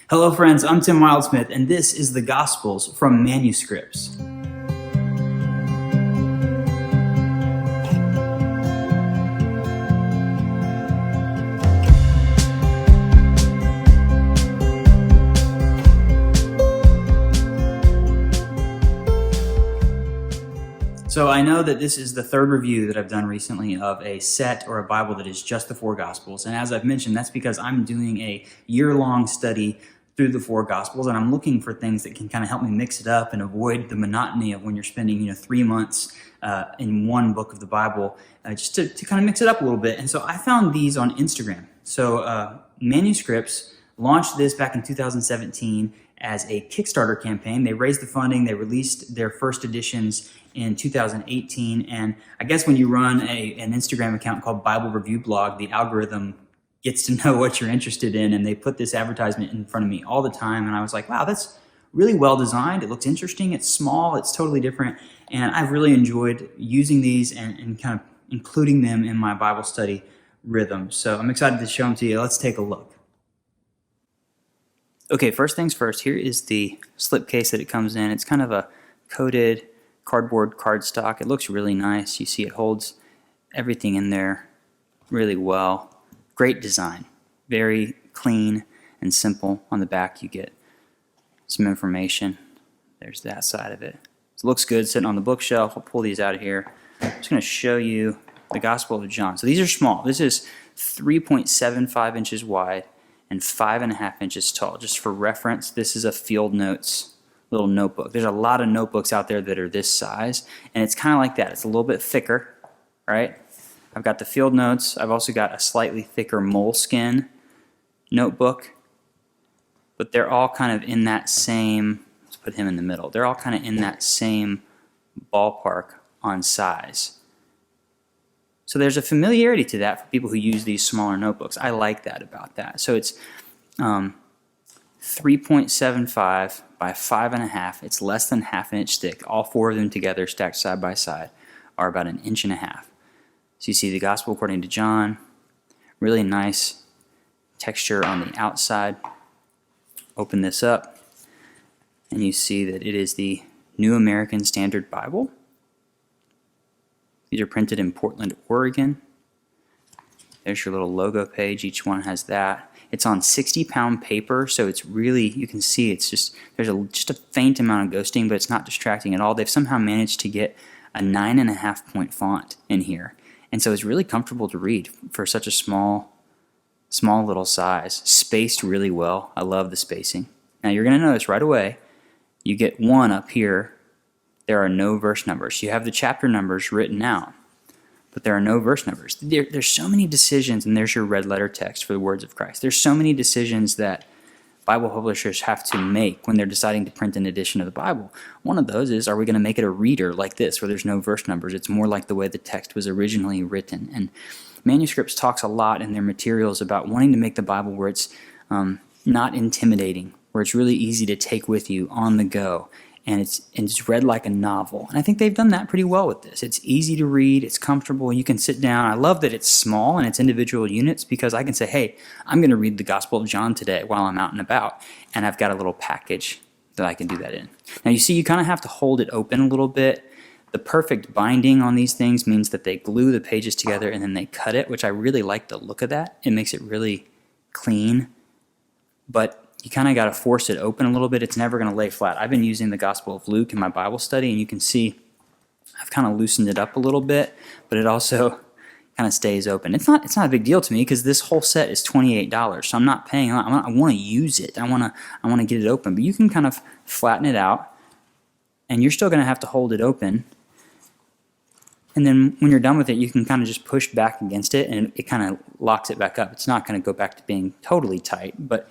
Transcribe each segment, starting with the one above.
Hello friends, I'm Tim Wildsmith, and this is the Gospels from Manuscripts. So I know that this is the third review that I've done recently of a set or a Bible that is just the four Gospels. And as I've mentioned, that's because I'm doing a year-long study through the four Gospels, and I'm looking for things that can kind of help me mix it up and avoid the monotony of when you're spending 3 months in one book of the Bible, just to kind of mix it up a little bit. And so I found these on Instagram. So Manuscripts launched this back in 2017 as a Kickstarter campaign. They raised the funding, they released their first editions in 2018, and I guess when you run an Instagram account called Bible Review Blog, the algorithm gets to know what you're interested in, and they put this advertisement in front of me all the time, and I was like, wow, that's really well designed, it looks interesting, it's small, it's totally different, and I've really enjoyed using these and kind of including them in my Bible study rhythm. So I'm excited to show them to you. Let's take a look. Okay, first things first, here is the slipcase that it comes in. It's kind of a coated cardboard cardstock. It looks really nice. You see it holds everything in there really well. Great design. Very clean and simple. On the back you get some information. There's that side of it. It looks good sitting on the bookshelf. I'll pull these out of here. I'm just going to show you the Gospel of John. So these are small. This is 3.75 inches wide and 5.5 inches tall. Just for reference, this is a field notes little notebook. There's a lot of notebooks out there that are this size, and it's kind of like that. It's a little bit thicker, right? I've got the field notes. I've also got a slightly thicker moleskin notebook, but they're all kind of in that same, let's put him in the middle, they're all kind of in that same ballpark on size. So there's a familiarity to that for people who use these smaller notebooks. I like that about that. So it's 3.75 by 5.5. It's less than ½ an inch thick. All four of them together, stacked side by side, are about 1.5 inches. So you see the Gospel according to John. Really nice texture on the outside. Open this up, and you see that it is the New American Standard Bible. These are printed in Portland, Oregon. There's your little logo page. Each one has that. It's on 60-pound paper, so it's really, you can see it's just, there's just a faint amount of ghosting, but it's not distracting at all. They've somehow managed to get a 9.5 point font in here. And so it's really comfortable to read for such a small little size. Spaced really well. I love the spacing. Now you're going to notice right away, you get one up here. There are no verse numbers. You have the chapter numbers written out, but there are no verse numbers. There's so many decisions, and there's your red letter text for the words of Christ. There's so many decisions that Bible publishers have to make when they're deciding to print an edition of the Bible. One of those is, are we going to make it a reader like this, where there's no verse numbers? It's more like the way the text was originally written. And Manuscripts talks a lot in their materials about wanting to make the Bible where it's not intimidating, where it's really easy to take with you on the go. And it's read like a novel. And I think they've done that pretty well with this. It's easy to read, it's comfortable, you can sit down. I love that it's small and it's individual units, because I can say, hey, I'm going to read the Gospel of John today while I'm out and about. And I've got a little package that I can do that in. Now you see, you kind of have to hold it open a little bit. The perfect binding on these things means that they glue the pages together and then they cut it, which I really like the look of that. It makes it really clean. But you kind of got to force it open a little bit. It's never going to lay flat. I've been using the Gospel of Luke in my Bible study, and you can see I've kind of loosened it up a little bit, but it also kind of stays open. It's not a big deal to me, because this whole set is $28, so I'm not paying. I want to use it. I want to get it open. But you can kind of flatten it out, and you're still going to have to hold it open. And then when you're done with it, you can kind of just push back against it, and it kind of locks it back up. It's not going to go back to being totally tight, but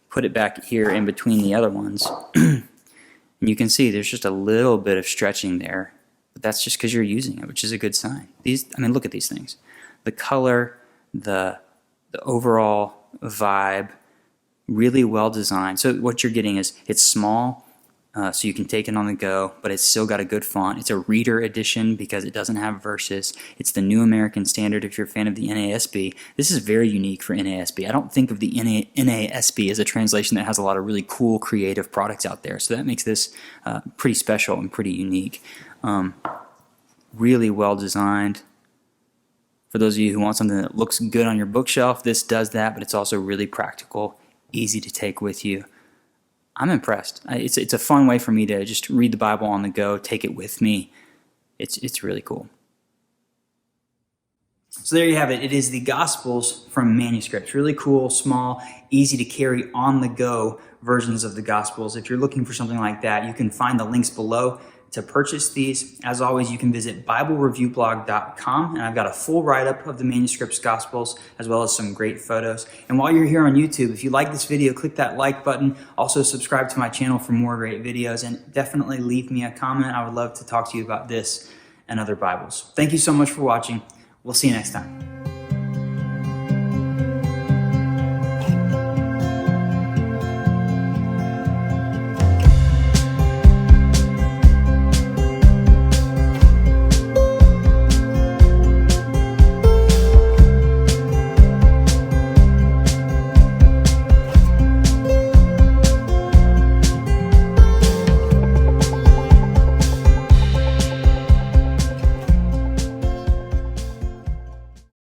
put it back here in between the other ones. And you can see there's just a little bit of stretching there, but that's just because you're using it, which is a good sign. Look at these things. The color, the overall vibe, really well designed. So what you're getting is, it's small, so you can take it on the go, but it's still got a good font. It's a reader edition because it doesn't have verses. It's the New American Standard if you're a fan of the NASB. This is very unique for NASB. I don't think of the NASB as a translation that has a lot of really cool, creative products out there. So that makes this pretty special and pretty unique. Really well designed. For those of you who want something that looks good on your bookshelf, this does that, but it's also really practical, easy to take with you. I'm impressed. It's a fun way for me to just read the Bible on the go, take it with me. It's really cool. So there you have it. It is the Gospels from Manuscripts. Really cool, small, easy to carry on the go versions of the Gospels. If you're looking for something like that, you can find the links below to purchase these. As always, you can visit BibleReviewBlog.com, and I've got a full write-up of the Manuscripts Gospels, as well as some great photos. And while you're here on YouTube, if you like this video, click that like button. Also, subscribe to my channel for more great videos, and definitely leave me a comment. I would love to talk to you about this and other Bibles. Thank you so much for watching. We'll see you next time.